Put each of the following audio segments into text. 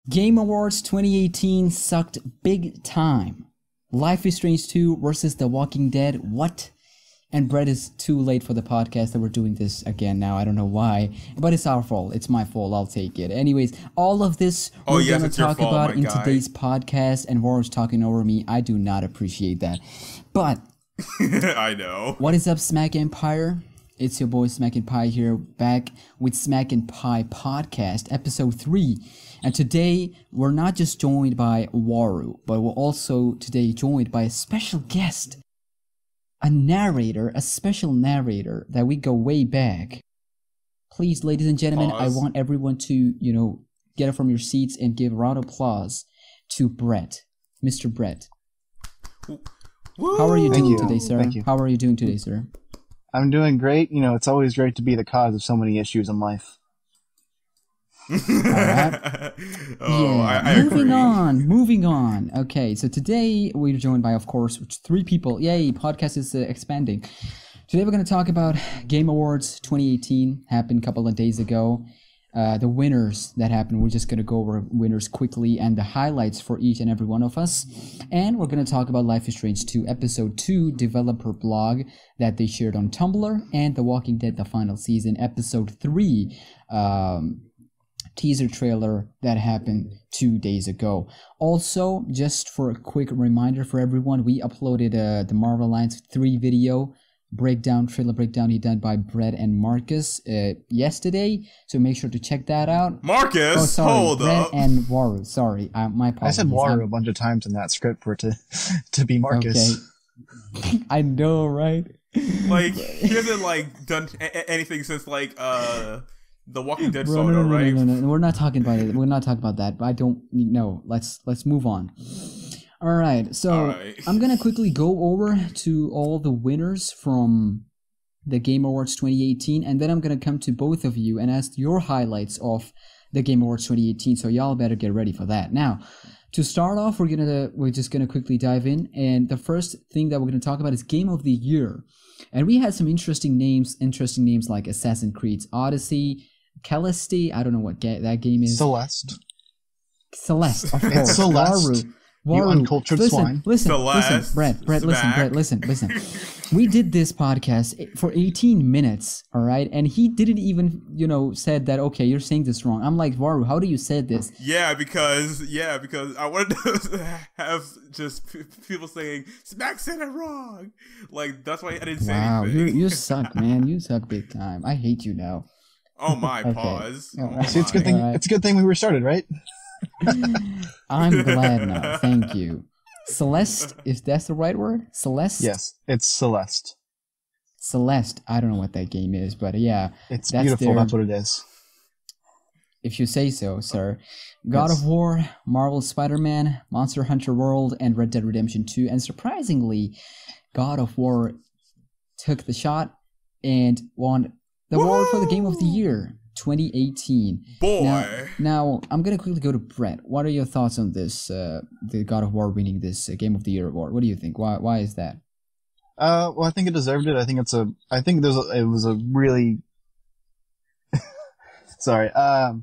Game Awards 2018 sucked big time. Life is Strange 2 versus The Walking Dead. What? And Brett is too late for the podcast that we're doing this again now. I don't know why, but it's our fault. It's my fault. I'll take it. Anyways, all of this we're going to talk about in today's podcast, and Waru's talking over me. I do not appreciate that. But I know. What is up, SmackNPie? It's your boy SmackNPie here, back with SmackNPie Podcast, episode 3. And today, we're not just joined by Waru, but we're also today joined by a special guest. A narrator, a special narrator that we go way back. Please, ladies and gentlemen, I want everyone to, get up from your seats and give a round of applause to Brett. Mr. Brett. Woo! How are you doing today, sir? Thank you. How are you doing today, sir? I'm doing great. It's always great to be the cause of so many issues in life. Alright. I agree. Moving on. Okay, so today we're joined by, of course, 3 people. Yay, podcast is expanding. Today we're going to talk about Game Awards 2018, happened a couple of days ago. The winners that happened, we're just going to go over winners quickly and the highlights for each and every one of us. And we're going to talk about Life is Strange 2 Episode 2 developer blog that they shared on Tumblr, and The Walking Dead, the final season, Episode 3 teaser trailer that happened 2 days ago. Also, just for a quick reminder for everyone, we uploaded the Marvel Alliance 3 video trailer breakdown he done by Brett and Marcus yesterday, so make sure to check that out. Marcus, hold Brett up. and Waru, sorry, my apologies. I said Waru a bunch of times in that script for it to be Marcus. Okay. I know, right? Like, he hasn't done anything since The Walking Dead Bro, photo, right? No, we're not talking about it. We're not talking about that. But I don't know. Let's move on. All right. So I'm gonna quickly go over to all the winners from the Game Awards 2018, and then I'm gonna come to both of you and ask your highlights of the Game Awards 2018. So y'all better get ready for that. Now, to start off, we're just gonna quickly dive in, and the first thing that we're gonna talk about is Game of the Year, and we had some interesting names like Assassin's Creed Odyssey, Celeste, I don't know what that game is. Celeste, of course. It's Celeste. Waru, you uncultured swine. Listen, Brett, listen. We did this podcast for 18 minutes, all right? And he didn't even, said that, okay, you're saying this wrong. I'm like, Waru, how do you say this? Yeah, because I wanted to have just people saying, Smack said it wrong. That's why I didn't say anything. Wow, you suck, man. You suck big time. I hate you now. Oh my, okay. Pause. See, it's a good thing. Right. It's a good thing we were started, right? I'm glad now. Thank you. Celeste, if that's the right word? Celeste? Yes, it's Celeste. Celeste. I don't know what that game is, but yeah. It's beautiful. That's what it is. If you say so, sir. God of War, Marvel Spider-Man, Monster Hunter World, and Red Dead Redemption 2. And surprisingly, God of War took the shot and won the award for the Game of the Year 2018. Boy. Now I'm gonna quickly go to Brett. What are your thoughts on this? The God of War winning this Game of the Year award. What do you think? Why is that? Well, I think it deserved it. I think it was a really. Sorry. I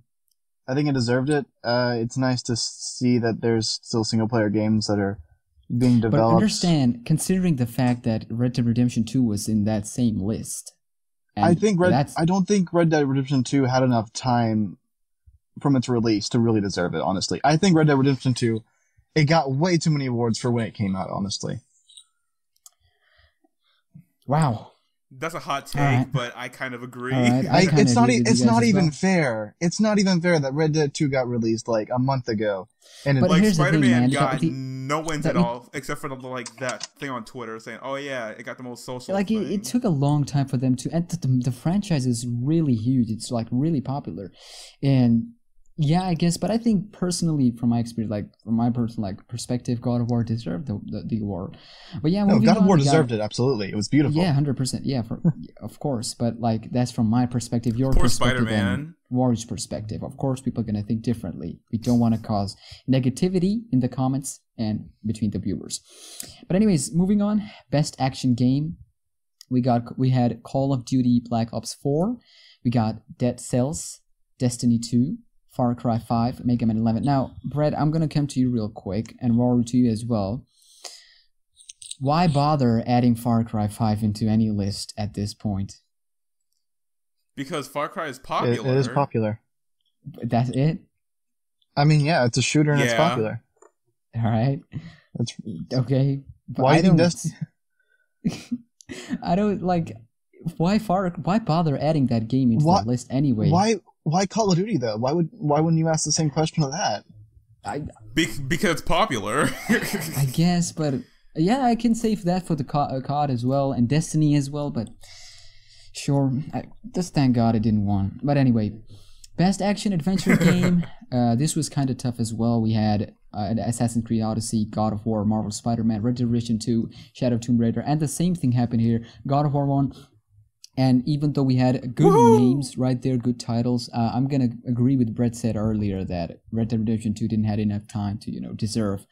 think it deserved it. It's nice to see that there's still single player games that are being developed. But understand, considering the fact that Red Dead Redemption 2 was in that same list. I don't think Red Dead Redemption 2 had enough time from its release to really deserve it, honestly. I think Red Dead Redemption 2, it got way too many awards for when it came out, honestly. Wow. That's a hot take, but I kind of agree. It's not even fair. It's not even fair that Red Dead 2 got released a month ago. And Spider-Man got no wins at all, except for that thing on Twitter saying, "Oh yeah, it got the most social." It took a long time for them to, and the franchise is really huge. It's really popular, and yeah, I guess. But I think personally, from my experience, from my personal perspective, God of War deserved the award. But yeah, God of War deserved it. Absolutely, it was beautiful. Yeah, 100%. Yeah, of course. But that's from my perspective. Your poor perspective, Spider-Man. War's perspective. Of course, people are gonna think differently. We don't want to cause negativity in the comments and between the viewers. But anyways, moving on. Best action game. We had Call of Duty Black Ops 4. We got Dead Cells, Destiny 2, Far Cry 5, Mega Man 11. Now, Brett, I'm gonna come to you real quick, and Waru to you as well. Why bother adding Far Cry 5 into any list at this point? Because Far Cry is popular. It is popular. That's it? I mean, yeah, it's a shooter and it's popular. Alright. That's okay. But why I don't like why bother adding that game into the list anyway? Why Call of Duty though? Why wouldn't you ask the same question of that? Because it's popular. I guess, but yeah, I can save that for the COD as well and Destiny as well, but sure. Just thank God I didn't want. But anyway, best action adventure game. This was kind of tough as well. We had Assassin's Creed Odyssey, God of War, Marvel Spider-Man, Red Dead Redemption 2, Shadow of Tomb Raider, and the same thing happened here. God of War 1. And even though we had good names right there, good titles, I'm gonna agree with Brett said earlier that Red Dead Redemption 2 didn't have enough time to deserve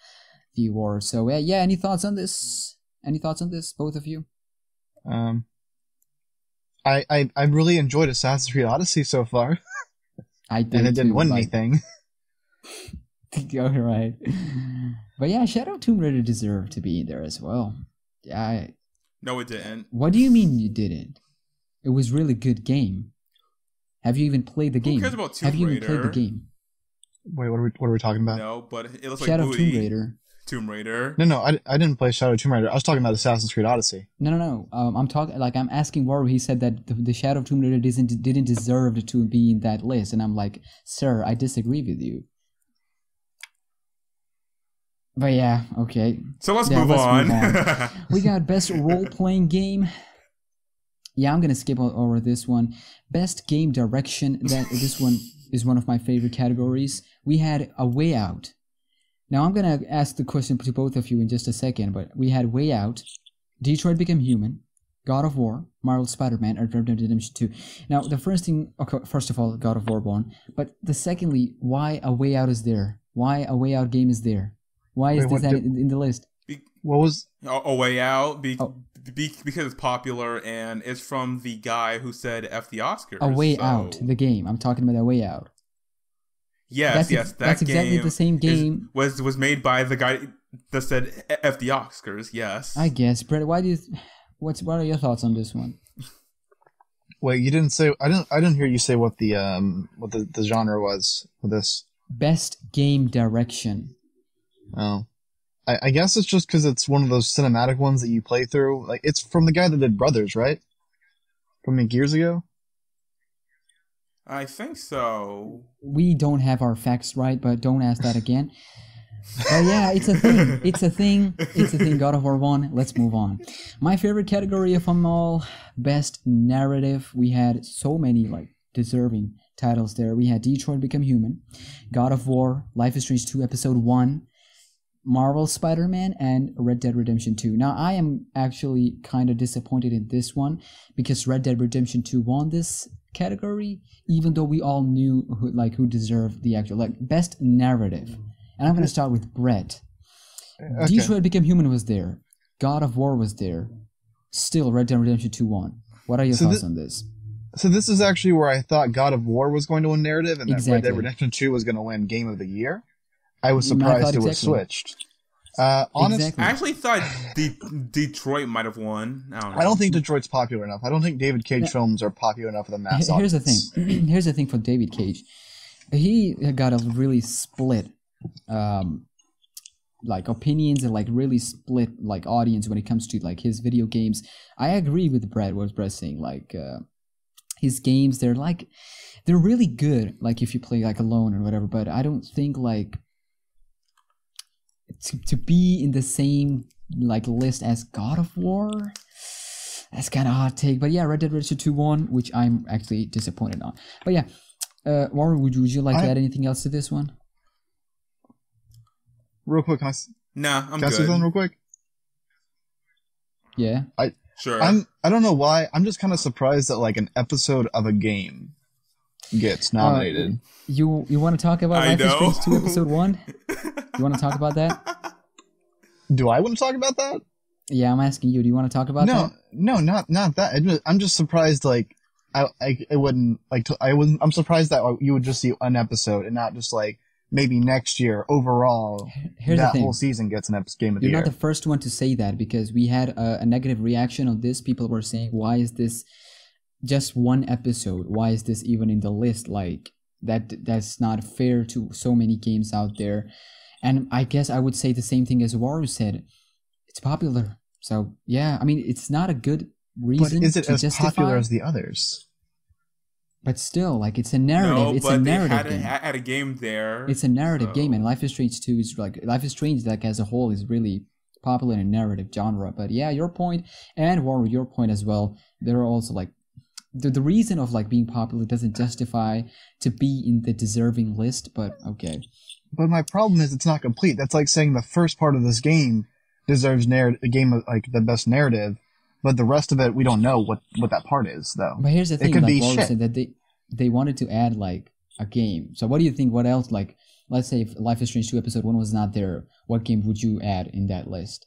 the award. So yeah, any thoughts on this? Any thoughts on this, both of you? I really enjoyed Assassin's Creed Odyssey so far. I did, and it didn't win anything. All right, but yeah, Shadow of Tomb Raider deserved to be there as well. Yeah. No, it didn't. What do you mean you didn't? It was a really good game. Have you even played the game? Who cares about Tomb Raider? Have you even played the game? Wait, what are we talking about? No, but it looks Shadow like of Tomb Raider. Tomb Raider. No, I didn't play Shadow of Tomb Raider. I was talking about Assassin's Creed Odyssey. No. I'm asking Waru. He said that the Shadow of Tomb Raider didn't deserve to be in that list, and I'm like, sir, I disagree with you. But yeah, okay. So let's move on. We got best role-playing game. Yeah, I'm gonna skip over this one. Best game direction. This one is one of my favorite categories. We had A Way Out. Now I'm gonna ask the question to both of you in just a second, but we had Way Out, Detroit Become Human, God of War, Marvel Spider-Man, and Red Dead Redemption 2. Now the first of all, God of War won, but secondly, why A Way Out is there? Why A Way Out game is there? Why is this in the list? What was A Way Out? Because it's popular and it's from the guy who said F the Oscars. A Way Out, the game. I'm talking about A Way Out. Yes, that's exactly the same game. Was made by the guy that said F the Oscars. Yes, I guess. Brett, what are your thoughts on this one? Wait, you didn't say. I didn't hear you say what the genre was for this. Best game direction. Oh, I guess it's just because it's one of those cinematic ones that you play through. Like, it's from the guy that did Brothers, right? From years ago? I think so. We don't have our facts right, but don't ask that again. But yeah, it's a thing. It's a thing. God of War 1. Let's move on. My favorite category of them all, best narrative. We had so many deserving titles there. We had Detroit Become Human, God of War, Life is Strange 2 Episode 1, Marvel Spider-Man, and Red Dead Redemption 2. Now, I am actually kind of disappointed in this one because Red Dead Redemption 2 won this category, even though we all knew who deserved the actual best narrative. And I'm going to start with Brett. Okay. Detroit Become Human was there. God of War was there. Still, Red Dead Redemption 2 won. What are your thoughts on this? So this is actually where I thought God of War was going to win narrative and that Red Dead Redemption 2 was going to win Game of the Year. I was surprised it was switched. Honestly, I actually thought Detroit might have won. I don't think Detroit's popular enough. I don't think David Cage films are popular enough for the mass audience. Here's the thing. Here's the thing for David Cage. He got a really split opinions and really split audience when it comes to his video games. I agree with Brett, what Brett's saying. His games, they're really good if you play alone or whatever, but I don't think to be in the same list as God of War, that's kind of a hot take. But yeah, Red Dead Redemption 2 won, which I'm actually disappointed on. But yeah, Waru, would you like to add anything else to this one? Real quick, I'm good. Can I say something real quick? Yeah. Sure. I don't know why. I'm just kind of surprised that an episode of a game gets nominated. You want to talk about Life is Strange 2 Episode 1? You want to talk about that? Do I want to talk about that? Yeah, I'm asking you. Do you want to talk about that? No, not that. I'm just surprised it wouldn't like to, I'm surprised that you would just see an episode and not just like maybe next year overall. Here's that the thing. whole season gets an game of the year. You're not the first one to say that, because we had a negative reaction on this. People were saying, why is this just one episode? Why is this even in the list? Like that's not fair to so many games out there. And I guess I would say the same thing as Waru said. It's popular. So yeah, I mean, it's not a good reason. But is it to as justify, popular as the others? But still, like, it's a narrative. No, it's but a narrative they game. had a game there. It's a narrative game, and Life is Strange 2 is like Life is Strange, like as a whole, is really popular in narrative genre. But yeah, your point, and Waru, your point as well. There are also like the reason of like being popular doesn't justify to be in the deserving list. But okay. But my problem is it's not complete. That's like saying the first part of this game deserves a game of like the best narrative, but the rest of it we don't know what that part is though. But here's the thing, it could like be Waru shit. said that they wanted to add like a game. So what do you think? What else? Like, let's say if Life is Strange 2 episode 1 was not there, what game would you add in that list?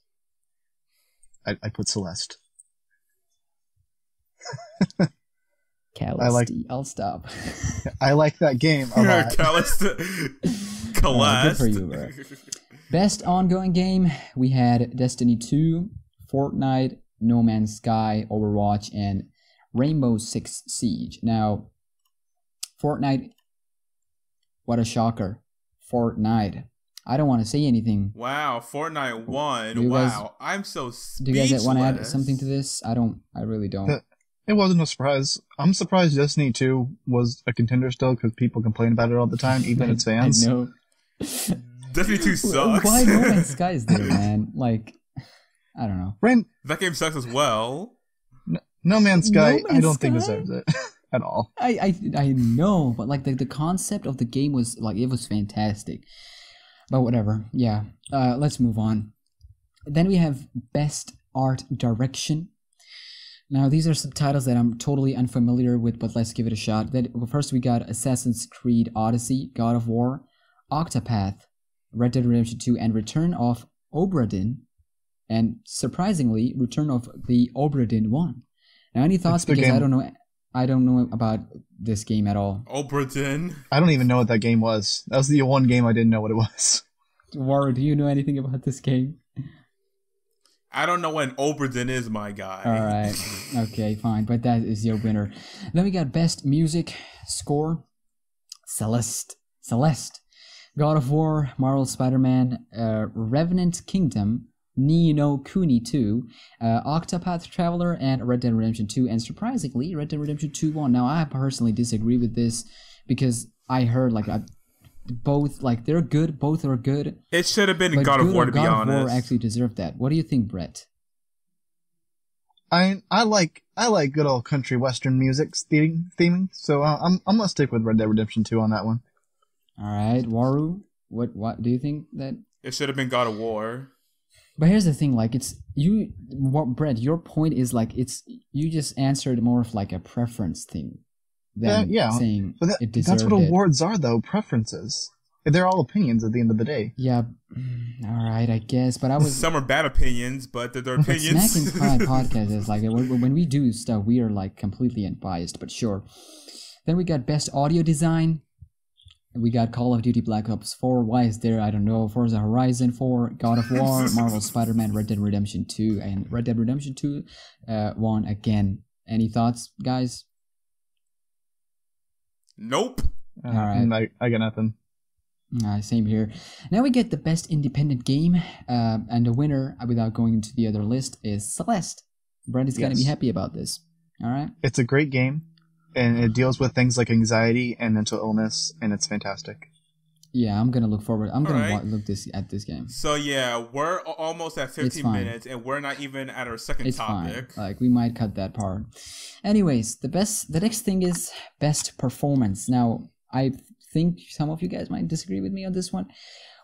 I put Celeste. I'll stop. I like that game a lot. Celeste. Good for you, bro. Best ongoing game, we had Destiny 2, Fortnite, No Man's Sky, Overwatch, and Rainbow Six Siege. Now, Fortnite, what a shocker. Fortnite. I don't want to say anything. Wow, Fortnite won. Wow, I'm so speechless. Do you guys want to add something to this? I really don't. It wasn't a surprise. I'm surprised Destiny 2 was a contender still, because people complain about it all the time, even its fans. I know. Destiny 2 sucks. Why No Man's Sky is there, man? Like, I don't know. That game sucks as well. No Man's Sky, No Man's I don't Sky? think deserves it at all. I know, but like the concept of the game was like, it was fantastic. But whatever, yeah. Let's move on. Then we have Best Art Direction. Now these are subtitles that I'm totally unfamiliar with, but let's give it a shot. First we got Assassin's Creed Odyssey, God of War, Octopath, Red Dead Redemption 2, and Return of Obra Dinn, and surprisingly, Return of the Obra Dinn 1. Now, any thoughts? Because I don't know about this game at all. Obra Dinn? I don't even know what that game was. That was the one game I didn't know what it was. Waru, do you know anything about this game? I don't know what an Obra Dinn is, my guy. Alright, okay, fine, but that is your winner. Then we got Best Music Score, Celeste, God of War, Marvel Spider-Man, Revenant Kingdom, Ni no Kuni 2, Octopath Traveler, and Red Dead Redemption 2. And surprisingly, Red Dead Redemption 2 won. Now, I personally disagree with this because I heard like both, like, they're good, both are good. It should have been God of War, to be honest. God of War actually deserved that. What do you think, Brett? I like good old country western music theming, so I'm gonna stick with Red Dead Redemption 2 on that one. All right, Waru, what do you think that? It should have been God of War. But here's the thing, like, Brett, your point is like, you just answered more of like a preference thing than saying it deserved that's what awards are, though, preferences. They're all opinions at the end of the day. Yeah, all right, I guess. But I was some are bad opinions, but they're opinions. SmackNPie podcast is like when we do stuff, we are like completely unbiased. But sure. Then we got Best Audio Design. We got Call of Duty Black Ops 4. Why is there? I don't know. Forza Horizon 4, God of War, Marvel Spider-Man, Red Dead Redemption 2, and Red Dead Redemption 2 won again. Any thoughts, guys? Nope. All right. I got nothing. Same here. Now we get the Best Independent Game, and the winner, without going into the other list, is Celeste. Brent is going to be happy about this. All right. It's a great game. And it deals with things like anxiety and mental illness, and it's fantastic. Yeah, I'm gonna look forward. I'm gonna look at this game. So yeah, we're almost at 15 minutes, and we're not even at our second topic. Fine. Like, we might cut that part. Anyways, the next thing is Best Performance. Now, I think some of you guys might disagree with me on this one.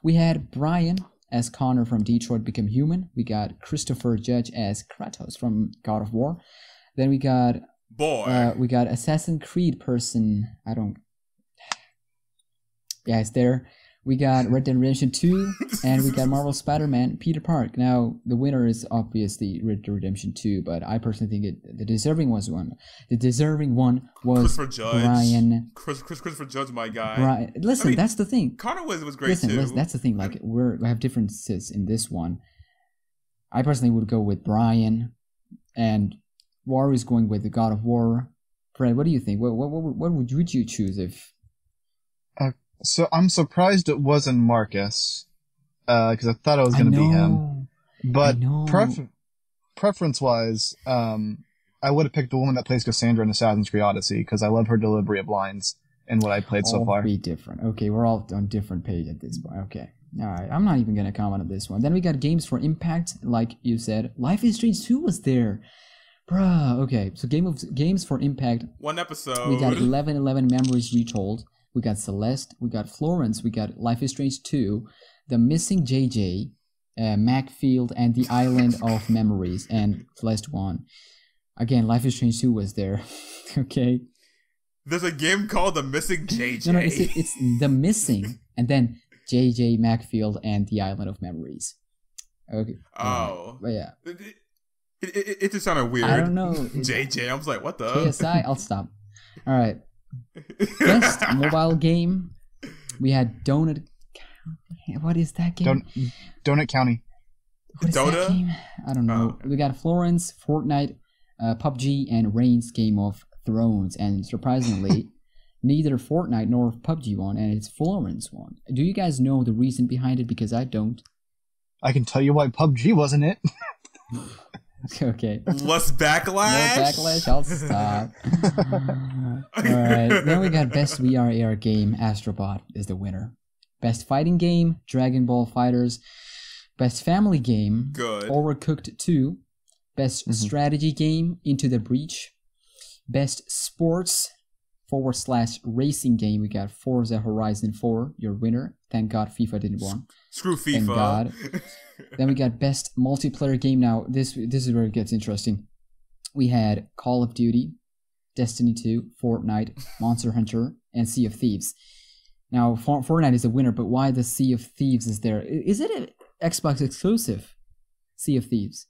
We had Brian as Connor from Detroit Become Human. We got Christopher Judge as Kratos from God of War. Then we got we got Assassin's Creed person. Yeah, it's there. We got Red Dead Redemption 2, and we got Marvel Spider-Man Peter Park. Now, the winner is obviously Red Dead Redemption 2, but I personally think the deserving one. The deserving one was Brian. Christopher Judge, my guy. Brian. Listen, that's the thing. Connor was great too. Listen, that's the thing. Like, we have differences in this one. I personally would go with Brian, and Waru is going with the God of War. Fred, what do you think? What would you choose if? So I'm surprised it wasn't Marcus, because I thought it was going to be him. But preference-wise, I would have picked the woman that plays Cassandra in Assassin's Creed Odyssey, because I love her delivery of lines in what I played so far. Be different. Okay, we're all on different page at this point. Okay, all right. I'm not even going to comment on this one. Then we got games for impact, like you said. Life is Strange 2 was there. Bruh, okay. So games for impact. One episode. We got 11/11 Memories Retold. We got Celeste, we got Florence, we got Life is Strange 2, The Missing JJ, Macfield, and The Island of Memories, and Celeste 1. Again, Life is Strange 2 was there. Okay. There's a game called The Missing JJ. No, it's The Missing, and then JJ, Macfield, and The Island of Memories. Okay. Oh. But yeah. It just sounded weird. I don't know. JJ, I was like, what the? KSI, I'll stop. All right. Best mobile game, we had Donut. What is that game? Donut County. What is that game? I don't know. We got Florence, Fortnite, PUBG, and Reign's Game of Thrones. And surprisingly, neither Fortnite nor PUBG won, and it's Florence won. Do you guys know the reason behind it? Because I don't. I can tell you why PUBG wasn't it. Okay. Less backlash? More backlash? I'll stop. Alright. Then we got Best VR AR game. Astrobot is the winner. Best fighting game. Dragon Ball Fighters. Best family game. Good. Overcooked 2. Best strategy game. Into the Breach. Best sports / racing game. We got Forza Horizon 4. Your winner. Thank God FIFA didn't win. Screw FIFA. Thank God. Then we got best multiplayer game. Now, this is where it gets interesting. We had Call of Duty, Destiny 2, Fortnite, Monster Hunter, and Sea of Thieves. Now, Fortnite is a winner, but why the Sea of Thieves is there? Is it an Xbox exclusive? Sea of Thieves.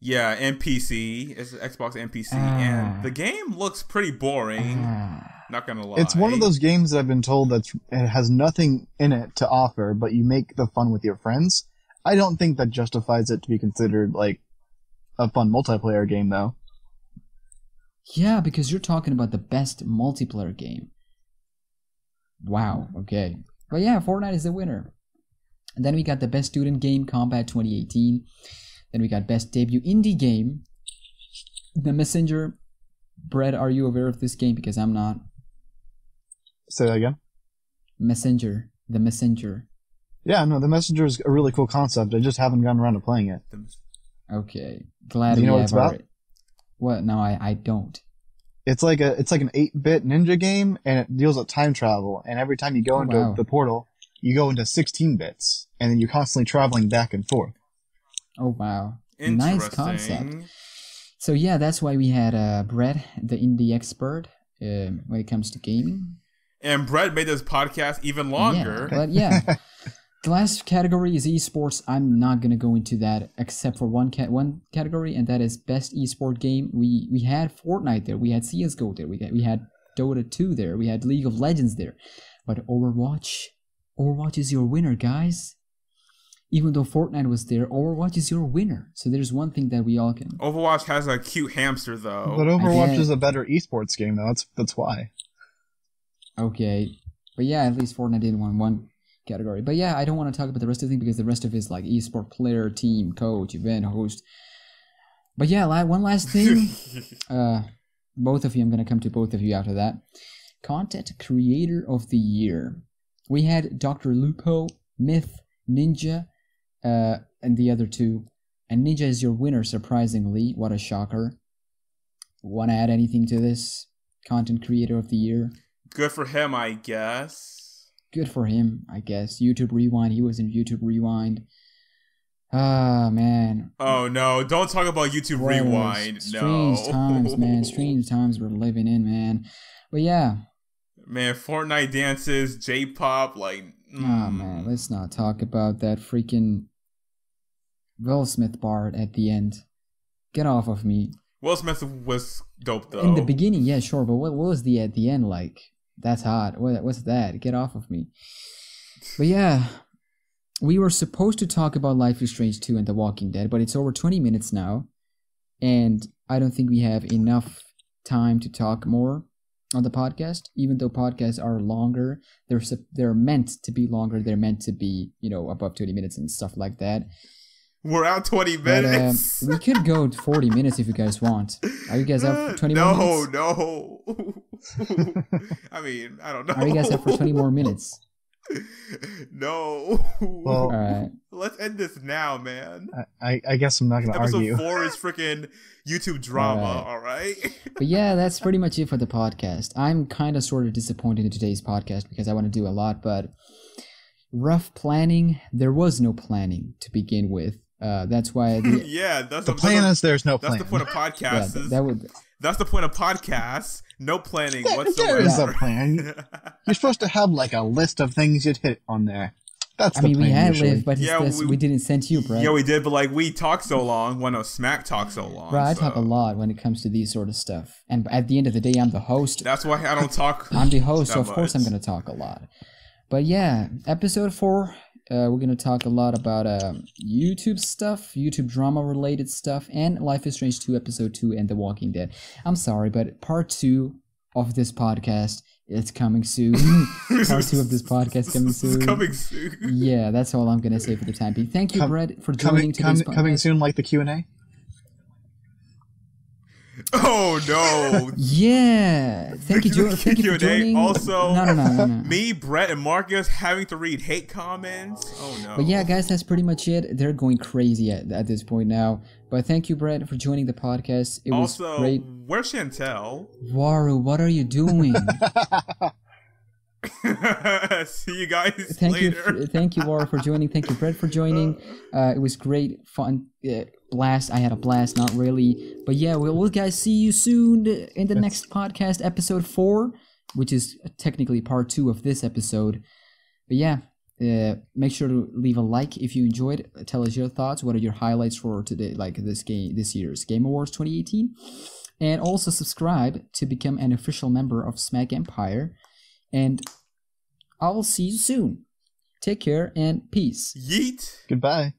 Yeah, and PC. It's Xbox and PC. And the game looks pretty boring. Not gonna lie. It's one of those games that I've been told that it has nothing in it to offer, but you make the fun with your friends. I don't think that justifies it to be considered like a fun multiplayer game, though. Yeah, because you're talking about the best multiplayer game. Wow, okay. But yeah, Fortnite is the winner. And then we got the best student game, Combat 2018. Then we got best debut indie game, The Messenger. Brett, are you aware of this game? Because I'm not. Say that again? Messenger. The Messenger. Yeah, no, The Messenger is a really cool concept. I just haven't gotten around to playing it. Okay, glad you know what it's about? What? No, I don't. It's like an 8-bit ninja game, and it deals with time travel. And every time you go into the portal, you go into 16 bits, and then you're constantly traveling back and forth. Oh wow, nice concept. So yeah, that's why we had Brett, the indie expert, when it comes to gaming. And Brett made this podcast even longer. Yeah, but yeah. The last category is esports. I'm not gonna go into that except for one category, and that is best esport game. We had Fortnite there, we had CS:GO there, we had Dota 2 there, we had League of Legends there, but Overwatch is your winner, guys. Even though Fortnite was there, Overwatch is your winner. So there's one thing that we all can. Overwatch has a cute hamster, though. But Overwatch is a better esports game, though. That's why. Okay, but yeah, at least Fortnite didn't win one category. But yeah, I don't want to talk about the rest of the thing because the rest of it is like esport player, team, coach, event, host. But yeah, one last thing. Both of you, I'm going to come to both of you after that. Content Creator of the Year. We had Dr. Lupo, Myth, Ninja, and the other two. And Ninja is your winner, surprisingly. What a shocker. Want to add anything to this? Content Creator of the Year. Good for him, I guess. Good for him, I guess. YouTube Rewind. He was in YouTube Rewind. Ah, man. Oh, no. Don't talk about YouTube Rewind. Strange times, man. Strange times we're living in, man. But yeah. Man, Fortnite dances, J-pop, like, Oh man, let's not talk about that freaking Will Smith part at the end. Get off of me. Will Smith was dope though. In the beginning, yeah, sure, but what was the at the end like? That's hot. What's that? Get off of me. But yeah, we were supposed to talk about Life is Strange 2 and The Walking Dead, but it's over 20 minutes now, and I don't think we have enough time to talk more on the podcast. Even though podcasts are longer, they're meant to be longer. They're meant to be, above 20 minutes and stuff like that. We're out 20 minutes. But, we could go 40 minutes if you guys want. Are you guys up for 20 more minutes? No. I mean, I don't know. Are you guys up for 20 more minutes? No. Well, all right. Let's end this now, man. I guess I'm not going to argue. Episode 4 is freaking YouTube drama, all right? But yeah, that's pretty much it for the podcast. I'm kind of sort of disappointed in today's podcast because I want to do a lot, but rough planning. There was no planning to begin with. That's why. That's the plan is there's no plan. That's the point of podcasts. Yeah, that's the point of podcasts. No planning whatsoever. There is a plan. You're supposed to have like a list of things you'd hit on there. That's the plan. We had usually. live, but we didn't send you, Brett. Yeah, we did, but we talk so long. Smack talk so long. Bro, I talk a lot when it comes to these sort of stuff. And at the end of the day, I'm the host. That's why I don't talk. I'm the host, so of course I'm going to talk a lot. But yeah, episode 4. We're going to talk a lot about YouTube stuff, YouTube drama-related stuff, and Life is Strange 2, Episode 2, and The Walking Dead. I'm sorry, but Part 2 of this podcast is coming soon. Part 2 of this podcast coming soon. It's coming soon. Yeah, that's all I'm going to say for the time being. Thank you, Brett, for joining today's podcast. Coming soon like the Q&A? Oh no! Yeah, thank you for joining. Also, no. Me, Brett, and Marcus having to read hate comments. Oh no! But yeah, guys, that's pretty much it. They're going crazy at this point now. But thank you, Brett, for joining the podcast. It was great. Where's Chantel? Waru, what are you doing? See you guys later. Thank you, Waru, for joining. Thank you, Brett, for joining. It was great, fun. Blast. I had a blast, not really. But yeah, we'll guys see you soon in the next podcast, episode 4, which is technically part 2 of this episode. But yeah, make sure to leave a like if you enjoyed. Tell us your thoughts. What are your highlights for today, this year's Game Awards 2018? And also subscribe to become an official member of SmackNPie. And I'll see you soon. Take care and peace. Yeet. Goodbye.